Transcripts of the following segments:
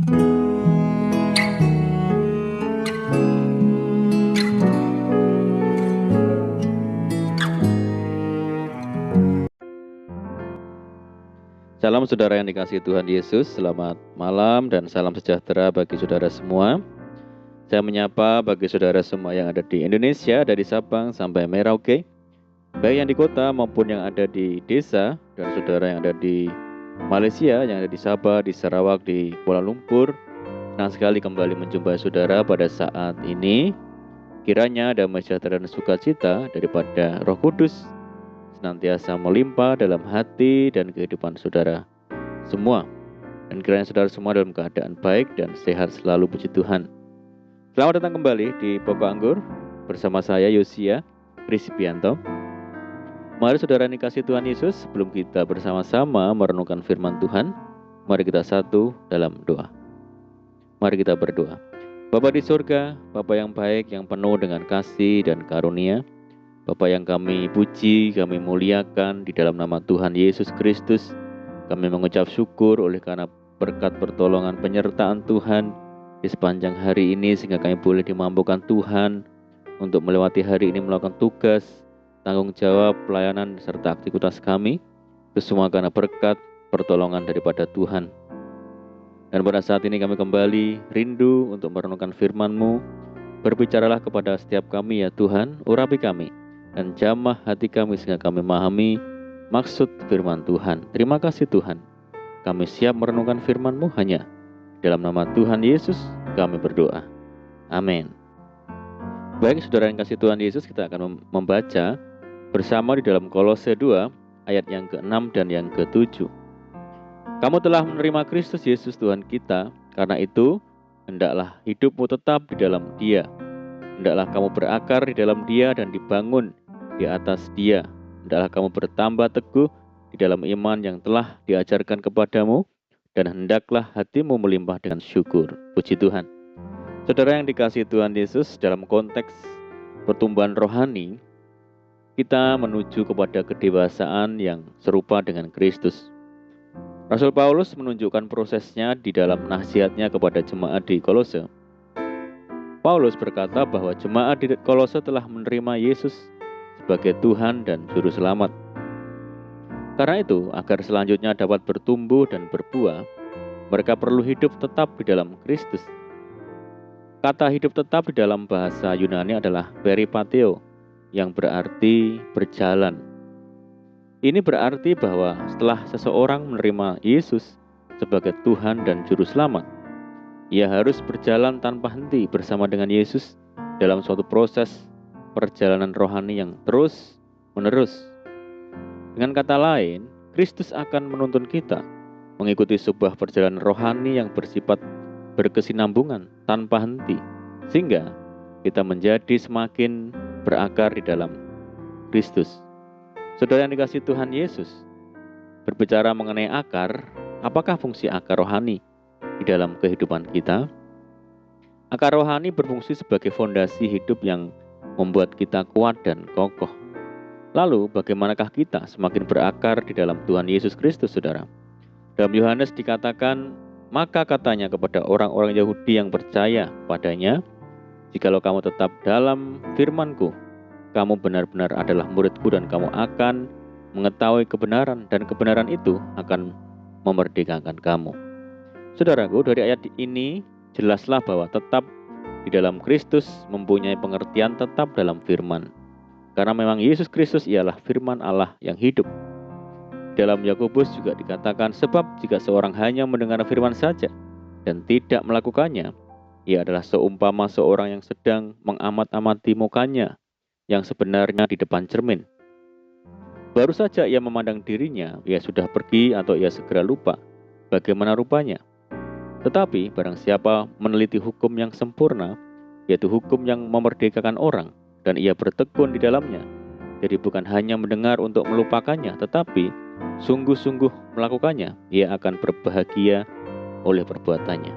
Salam saudara yang dikasihi Tuhan Yesus, selamat malam dan salam sejahtera bagi saudara semua. Saya menyapa bagi saudara semua yang ada di Indonesia, dari Sabang sampai Merauke, baik yang di kota maupun yang ada di desa, dan saudara yang ada di Malaysia, yang ada di Sabah, di Sarawak, di Kuala Lumpur. Senang sekali kembali menjumpai saudara pada saat ini. Kiranya damai sejahtera dan sukacita daripada Roh Kudus senantiasa melimpah dalam hati dan kehidupan saudara semua, dan kiranya saudara semua dalam keadaan baik dan sehat selalu, puji Tuhan. Selamat datang kembali di Pokok Anggur bersama saya Yosia Krisipianto. Mari saudara yang dikasihi Tuhan Yesus, sebelum kita bersama-sama merenungkan firman Tuhan, mari kita satu dalam doa. Mari kita berdoa. Bapa di surga, Bapa yang baik, yang penuh dengan kasih dan karunia, Bapa yang kami puji, kami muliakan di dalam nama Tuhan Yesus Kristus. Kami mengucap syukur oleh karena berkat pertolongan penyertaan Tuhan di sepanjang hari ini, sehingga kami boleh dimampukan Tuhan untuk melewati hari ini, melakukan tugas, tanggung jawab, pelayanan, serta aktivitas kami. Itu semua karena berkat pertolongan daripada Tuhan. Dan pada saat ini kami kembali rindu untuk merenungkan firman-Mu. Berbicaralah kepada setiap kami ya Tuhan, urapi kami dan jamah hati kami sehingga kami memahami maksud firman Tuhan. Terima kasih Tuhan. Kami siap merenungkan firman-Mu hanya dalam nama Tuhan Yesus kami berdoa. Amin. Baik saudara yang kasih Tuhan Yesus, kita akan membaca bersama di dalam Kolose 2 ayat yang ke-6 dan yang ke-7. Kamu telah menerima Kristus Yesus Tuhan kita, karena itu hendaklah hidupmu tetap di dalam Dia. Hendaklah kamu berakar di dalam Dia dan dibangun di atas Dia. Hendaklah kamu bertambah teguh di dalam iman yang telah diajarkan kepadamu, dan hendaklah hatimu melimpah dengan syukur. Puji Tuhan. Saudara yang dikasihi Tuhan Yesus, dalam konteks pertumbuhan rohani, kita menuju kepada kedewasaan yang serupa dengan Kristus. Rasul Paulus menunjukkan prosesnya di dalam nasihatnya kepada jemaat di Kolose. Paulus berkata bahwa jemaat di Kolose telah menerima Yesus sebagai Tuhan dan Juru Selamat. Karena itu, agar selanjutnya dapat bertumbuh dan berbuah, mereka perlu hidup tetap di dalam Kristus. Kata hidup tetap di dalam bahasa Yunani adalah peripateo, yang berarti berjalan. Ini berarti bahwa setelah seseorang menerima Yesus sebagai Tuhan dan Juru Selamat, ia harus berjalan tanpa henti bersama dengan Yesus dalam suatu proses perjalanan rohani yang terus-menerus. Dengan kata lain, Kristus akan menuntun kita mengikuti sebuah perjalanan rohani yang bersifat berkesinambungan tanpa henti, sehingga kita menjadi semakin berakar di dalam Kristus. Saudara yang dikasihi Tuhan Yesus, berbicara mengenai akar, apakah fungsi akar rohani di dalam kehidupan kita? Akar rohani berfungsi sebagai fondasi hidup yang membuat kita kuat dan kokoh. Lalu, bagaimanakah kita semakin berakar di dalam Tuhan Yesus Kristus, saudara? Dalam Yohanes dikatakan, maka katanya kepada orang-orang Yahudi yang percaya padanya, jikalau kamu tetap dalam firman-Ku, kamu benar-benar adalah murid-Ku dan kamu akan mengetahui kebenaran, dan kebenaran itu akan memerdekakan kamu. Saudaraku, dari ayat ini jelaslah bahwa tetap di dalam Kristus mempunyai pengertian tetap dalam firman. Karena memang Yesus Kristus ialah firman Allah yang hidup. Dalam Yakobus juga dikatakan, sebab jika seorang hanya mendengar firman saja dan tidak melakukannya, ia adalah seumpama seorang yang sedang mengamat-amati mukanya yang sebenarnya di depan cermin. Baru saja ia memandang dirinya, ia sudah pergi atau ia segera lupa bagaimana rupanya. Tetapi barang siapa meneliti hukum yang sempurna, yaitu hukum yang memerdekakan orang, dan ia bertekun di dalamnya, jadi bukan hanya mendengar untuk melupakannya, tetapi sungguh-sungguh melakukannya, ia akan berbahagia oleh perbuatannya.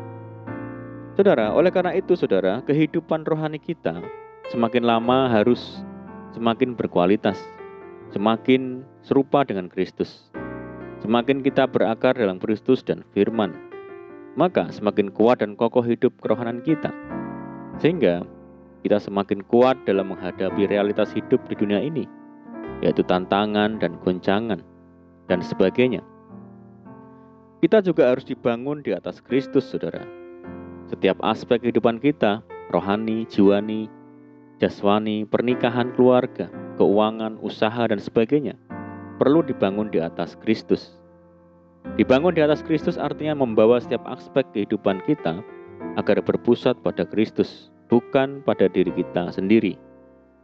Saudara, oleh karena itu saudara, kehidupan rohani kita semakin lama harus semakin berkualitas, semakin serupa dengan Kristus. Semakin kita berakar dalam Kristus dan firman, maka semakin kuat dan kokoh hidup kerohanian kita. Sehingga kita semakin kuat dalam menghadapi realitas hidup di dunia ini, yaitu tantangan dan goncangan dan sebagainya. Kita juga harus dibangun di atas Kristus, saudara. Setiap aspek kehidupan kita, rohani, jiwani, jasmani, pernikahan, keluarga, keuangan, usaha, dan sebagainya, perlu dibangun di atas Kristus. Dibangun di atas Kristus artinya membawa setiap aspek kehidupan kita agar berpusat pada Kristus, bukan pada diri kita sendiri.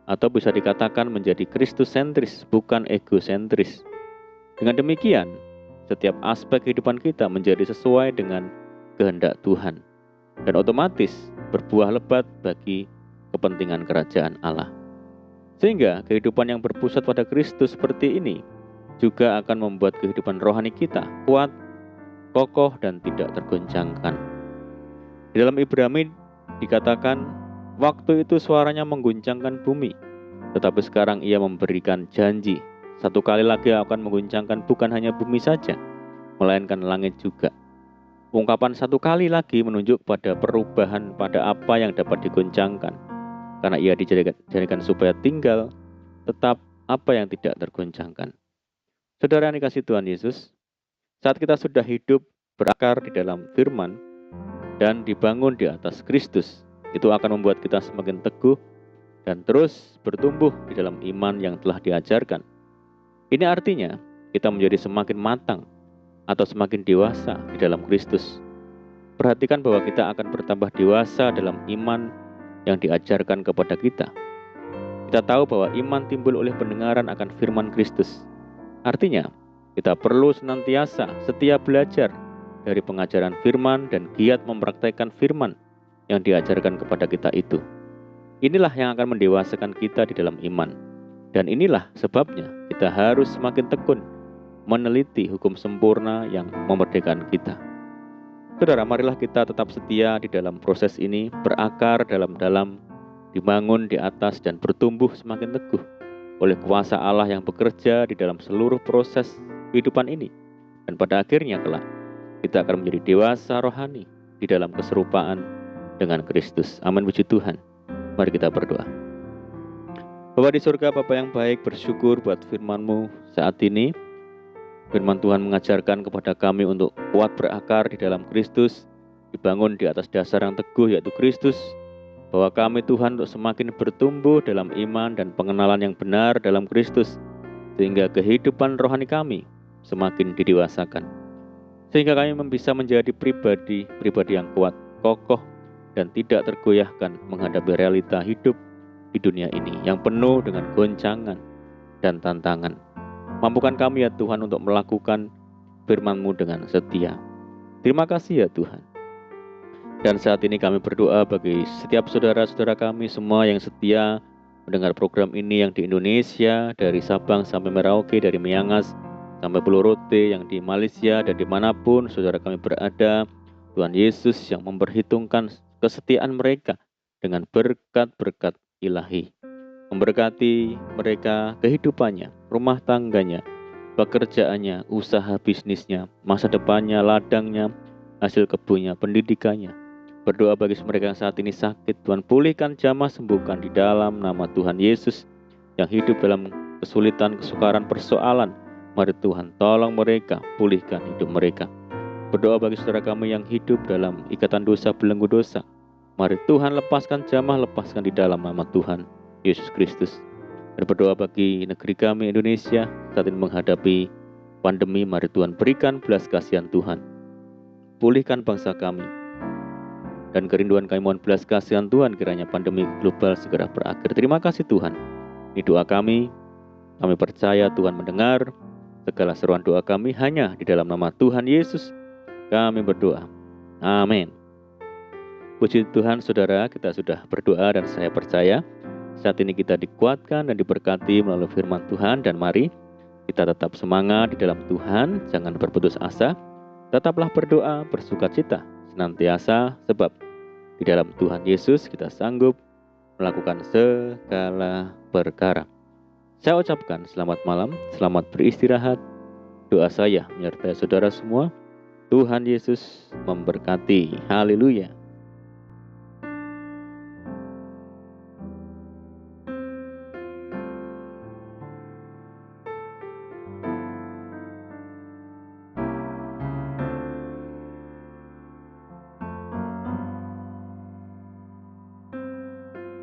Atau bisa dikatakan menjadi Kristus-sentris, bukan egosentris. Dengan demikian, setiap aspek kehidupan kita menjadi sesuai dengan kehendak Tuhan, dan otomatis berbuah lebat bagi kepentingan kerajaan Allah. Sehingga kehidupan yang berpusat pada Kristus seperti ini juga akan membuat kehidupan rohani kita kuat, kokoh, dan tidak tergoncangkan. Di dalam Ibrani dikatakan, waktu itu suaranya mengguncangkan bumi, tetapi sekarang ia memberikan janji, satu kali lagi akan mengguncangkan bukan hanya bumi saja, melainkan langit juga. Ungkapan satu kali lagi menunjuk pada perubahan pada apa yang dapat digoncangkan, karena ia dijadikan supaya tinggal tetap apa yang tidak tergoncangkan. Saudara yang dikasihi Tuhan Yesus, saat kita sudah hidup berakar di dalam firman dan dibangun di atas Kristus, itu akan membuat kita semakin teguh dan terus bertumbuh di dalam iman yang telah diajarkan. Ini artinya kita menjadi semakin matang atau semakin dewasa di dalam Kristus. Perhatikan bahwa kita akan bertambah dewasa dalam iman yang diajarkan kepada kita. Kita tahu bahwa iman timbul oleh pendengaran akan firman Kristus. Artinya, kita perlu senantiasa setia belajar dari pengajaran firman dan giat mempraktikkan firman yang diajarkan kepada kita itu. Inilah yang akan mendewasakan kita di dalam iman. Dan inilah sebabnya kita harus semakin tekun meneliti hukum sempurna yang memerdekakan kita. Saudara, marilah kita tetap setia di dalam proses ini, berakar dalam-dalam, dibangun di atas dan bertumbuh semakin teguh oleh kuasa Allah yang bekerja di dalam seluruh proses kehidupan ini. Dan pada akhirnya kelak, kita akan menjadi dewasa rohani di dalam keserupaan dengan Kristus. Amin, puji Tuhan. Mari kita berdoa. Bapa di surga, Bapa yang baik, bersyukur buat firman-Mu saat ini. Firman Tuhan mengajarkan kepada kami untuk kuat berakar di dalam Kristus, dibangun di atas dasar yang teguh yaitu Kristus, bahwa kami Tuhan untuk semakin bertumbuh dalam iman dan pengenalan yang benar dalam Kristus, sehingga kehidupan rohani kami semakin didewasakan. Sehingga kami bisa menjadi pribadi yang kuat, kokoh, dan tidak tergoyahkan menghadapi realita hidup di dunia ini yang penuh dengan goncangan dan tantangan. Mampukan kami ya Tuhan untuk melakukan firman-Mu dengan setia. Terima kasih ya Tuhan. Dan saat ini kami berdoa bagi setiap saudara-saudara kami semua yang setia mendengar program ini yang di Indonesia, dari Sabang sampai Merauke, dari Miangas sampai Pulau Rote, yang di Malaysia dan dimanapun saudara kami berada. Tuhan Yesus yang memperhitungkan kesetiaan mereka dengan berkat-berkat ilahi, memberkati mereka kehidupannya, rumah tangganya, pekerjaannya, usaha bisnisnya, masa depannya, ladangnya, hasil kebunnya, pendidikannya. Berdoa bagi mereka yang saat ini sakit, Tuhan pulihkan, jamah, sembuhkan di dalam nama Tuhan Yesus. Yang hidup dalam kesulitan, kesukaran, persoalan, mari Tuhan tolong mereka, pulihkan hidup mereka. Berdoa bagi saudara kami yang hidup dalam ikatan dosa, belenggu dosa, mari Tuhan lepaskan jamah, lepaskan di dalam nama Tuhan Yesus Kristus. Dan berdoa bagi negeri kami Indonesia saat ini menghadapi pandemi, mari Tuhan berikan belas kasihan Tuhan. Pulihkan bangsa kami. Dan kerinduan kami mohon belas kasihan Tuhan, kiranya pandemi global segera berakhir. Terima kasih Tuhan. Ini doa kami. Kami percaya Tuhan mendengar segala seruan doa kami hanya di dalam nama Tuhan Yesus. Kami berdoa. Amin. Puji Tuhan, saudara, kita sudah berdoa dan saya percaya saat ini kita dikuatkan dan diberkati melalui firman Tuhan. Dan mari kita tetap semangat di dalam Tuhan, jangan berputus asa. Tetaplah berdoa, bersukacita senantiasa, sebab di dalam Tuhan Yesus kita sanggup melakukan segala perkara. Saya ucapkan selamat malam, selamat beristirahat. Doa saya menyertai saudara semua. Tuhan Yesus memberkati. Haleluya.